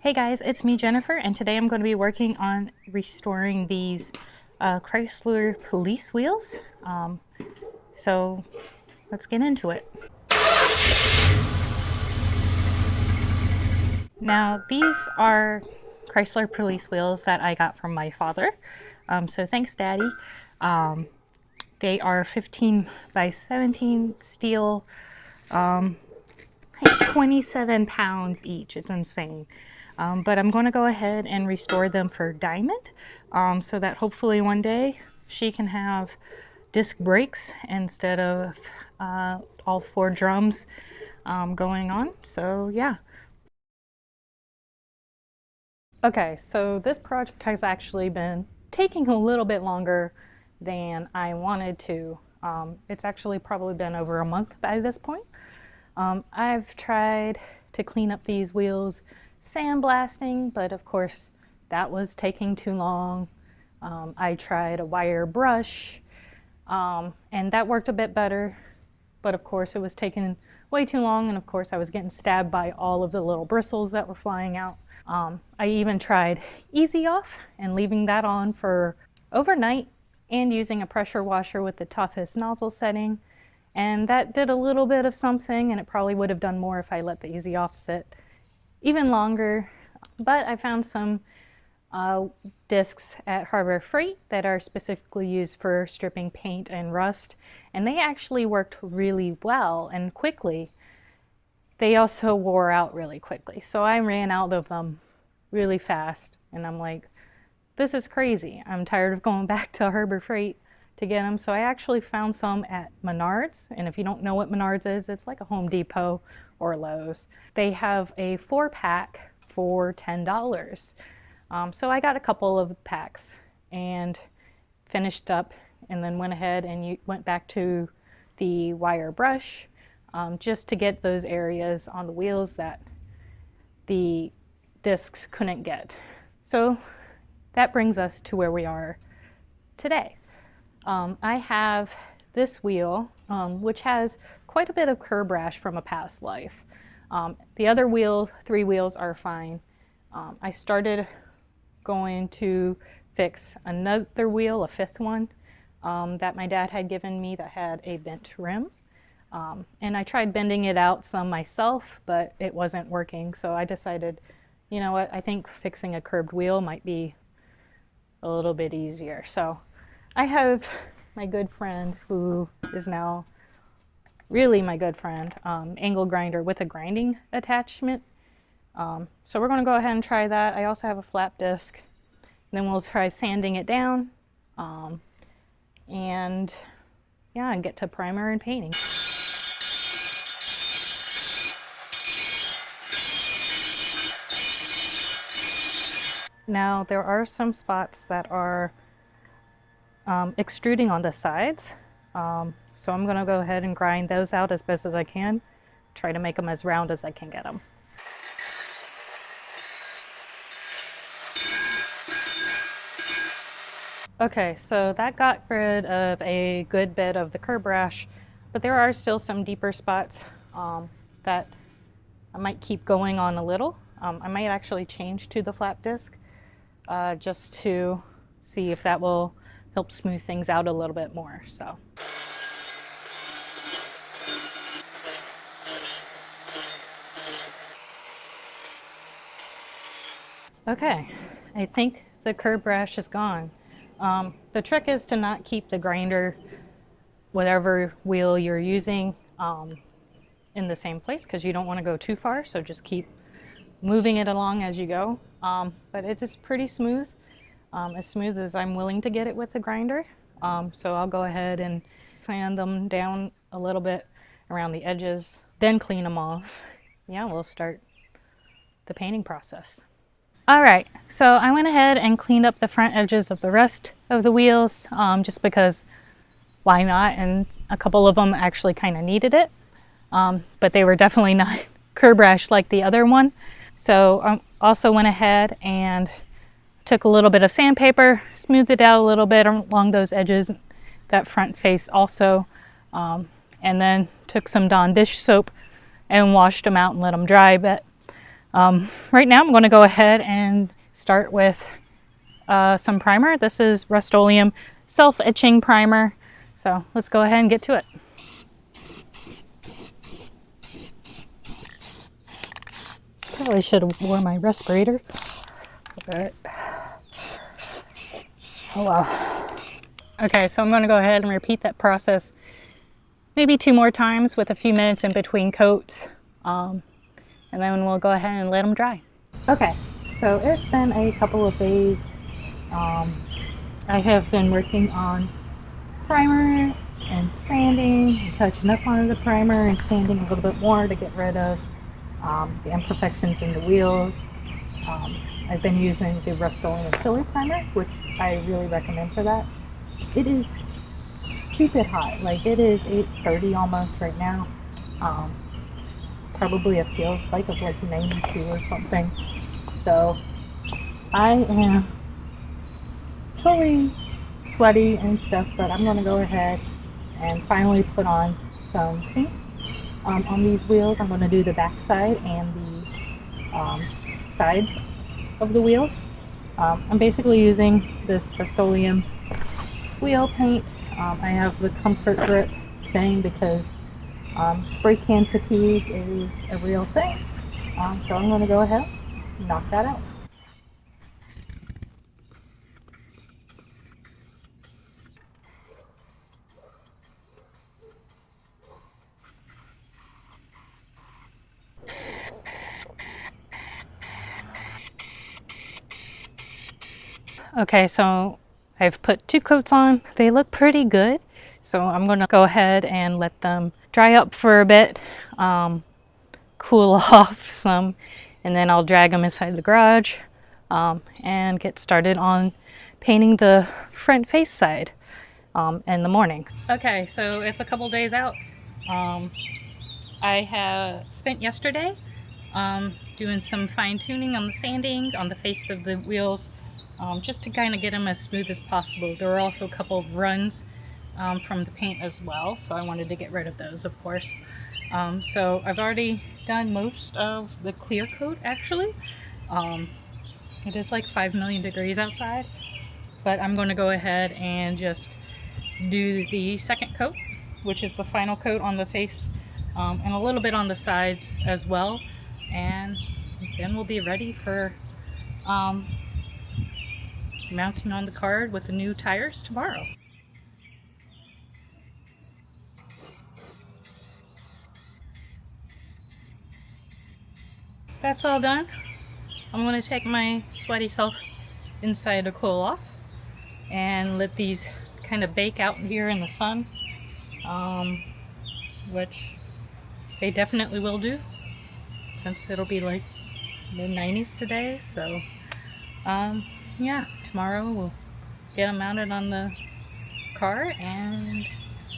Hey guys, it's me Jennifer, and today I'm going to be working on restoring these Chrysler police wheels. So let's get into it. Now these are Chrysler police wheels that I got from my father. So thanks Daddy. They are 15 by 17 steel, like 27 pounds each. It's insane. But I'm going to go ahead and restore them for Diamond, so that hopefully one day she can have disc brakes instead of all four drums going on. So yeah. Okay, so this project has actually been taking a little bit longer than I wanted to. It's actually probably been over a month by this point. I've tried to clean up these wheels sandblasting, but of course that was taking too long. I tried a wire brush, and that worked a bit better, but of course it was taking way too long, and of course I was getting stabbed by all of the little bristles that were flying out. I even tried easy off and leaving that on for overnight and using a pressure washer with the toughest nozzle setting, and that did a little bit of something, and it probably would have done more if I let the easy off sit even longer. But I found some discs at Harbor Freight that are specifically used for stripping paint and rust, and they actually worked really well and quickly. They also wore out really quickly, so I ran out of them really fast, and I'm like, this is crazy. I'm tired of going back to Harbor Freight to get them. So I actually found some at Menards, and if you don't know what Menards is, it's like a Home Depot or Lowe's. They have a 4-pack for $10. So I got a couple of packs and finished up, and then went ahead and went back to the wire brush, just to get those areas on the wheels that the discs couldn't get. So that brings us to where we are today. I have this wheel, which has quite a bit of curb rash from a past life. The other three wheels are fine. I started going to fix another wheel, a fifth one, that my dad had given me that had a bent rim. And I tried bending it out some myself, but it wasn't working. So I decided, you know what, I think fixing a curved wheel might be a little bit easier. So I have my good friend, who is now really my good friend, angle grinder with a grinding attachment. So we're going to go ahead and try that. I also have a flap disc. And then we'll try sanding it down, and yeah, and get to primer and painting. Now there are some spots that are extruding on the sides, so I'm going to go ahead and grind those out as best as I can, try to make them as round as I can get them. Okay, so that got rid of a good bit of the curb rash, but there are still some deeper spots that I might keep going on a little. I might actually change to the flap disc just to see if that will help smooth things out a little bit more. So. Okay, I think the curb rash is gone. The trick is to not keep the grinder, whatever wheel you're using, in the same place, because you don't want to go too far, so just keep moving it along as you go. But it is pretty smooth, as smooth as I'm willing to get it with the grinder. So I'll go ahead and sand them down a little bit around the edges, then clean them off. Yeah, we'll start the painting process. Alright, so I went ahead and cleaned up the front edges of the rest of the wheels, just because why not, and a couple of them actually kind of needed it, but they were definitely not curb rash like the other one. So I also went ahead and took a little bit of sandpaper, smoothed it out a little bit along those edges, that front face also, and then took some Dawn dish soap and washed them out and let them dry. But Right now I'm going to go ahead and start with some primer. This is Rust-Oleum self-etching primer. So let's go ahead and get to it. Probably should have worn my respirator. But, oh well. Okay, so I'm going to go ahead and repeat that process maybe 2 more times with a few minutes in between coats. And then we'll go ahead and let them dry. Okay, so it's been a couple of days. I have been working on primer and sanding, and touching up on the primer and sanding a little bit more to get rid of the imperfections in the wheels. I've been using the Rust-Oleum filler primer, which I really recommend for that. It is stupid hot, like it is 8:30 almost right now. Probably it feels like of like 92 or something. So I am totally sweaty and stuff, but I'm going to go ahead and finally put on some paint on these wheels. I'm going to do the back side and the sides of the wheels. I'm basically using this Rust-Oleum wheel paint. I have the comfort grip thing because spray can fatigue is a real thing. So I'm going to go ahead and knock that out. Okay, so I've put 2 coats on. They look pretty good. So I'm going to go ahead and let them dry up for a bit, cool off some, and then I'll drag them inside the garage and get started on painting the front face side in the morning. Okay, so it's a couple days out. I have spent yesterday doing some fine tuning on the sanding on the face of the wheels, just to kind of get them as smooth as possible. There were also a couple of runs from the paint as well, so I wanted to get rid of those, of course. So I've already done most of the clear coat, actually. It is like 5 million degrees outside, but I'm going to go ahead and just do the second coat, which is the final coat on the face, and a little bit on the sides as well, and then we'll be ready for mounting on the car with the new tires tomorrow. That's all done. I'm going to take my sweaty self inside to cool off and let these kind of bake out here in the sun, which they definitely will do since it'll be like mid-90s today. So yeah, tomorrow we'll get them mounted on the car and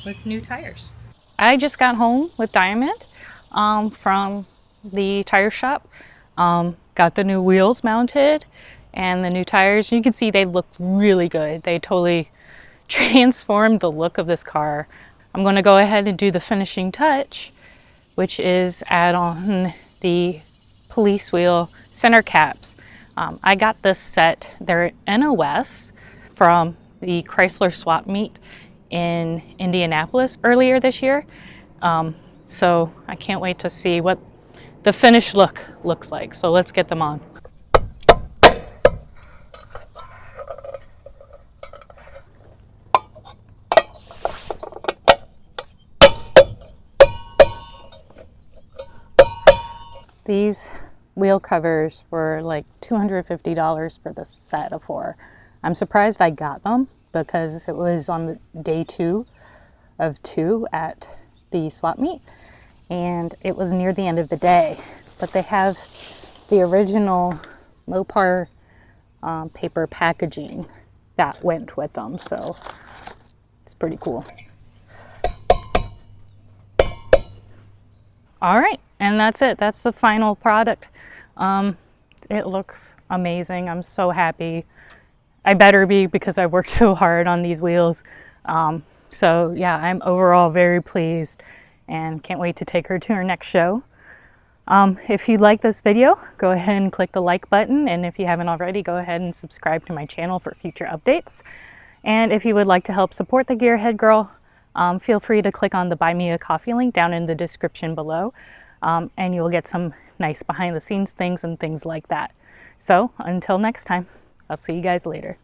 with new tires. I just got home with Diamond from the tire shop. Got the new wheels mounted and the new tires. You can see they look really good. They totally transformed the look of this car. I'm going to go ahead and do the finishing touch, which is add on the police wheel center caps. I got this set, they're NOS, from the Chrysler swap meet in Indianapolis earlier this year. So I can't wait to see what the finished look looks like. So let's get them on. These wheel covers were like $250 for the set of 4. I'm surprised I got them because it was on the day 2 of 2 at the swap meet, and it was near the end of the day. But they have the original Mopar paper packaging that went with them, so it's pretty cool. All right, and that's it. That's the final product. It looks amazing. I'm so happy. I better be because I worked so hard on these wheels. So yeah, I'm overall very pleased and can't wait to take her to her next show. If you like this video, go ahead and click the like button, and if you haven't already, go ahead and subscribe to my channel for future updates. And if you would like to help support the Gearhead Girl, feel free to click on the Buy Me a Coffee link down in the description below, and you'll get some nice behind the scenes things and things like that. So until next time, I'll see you guys later.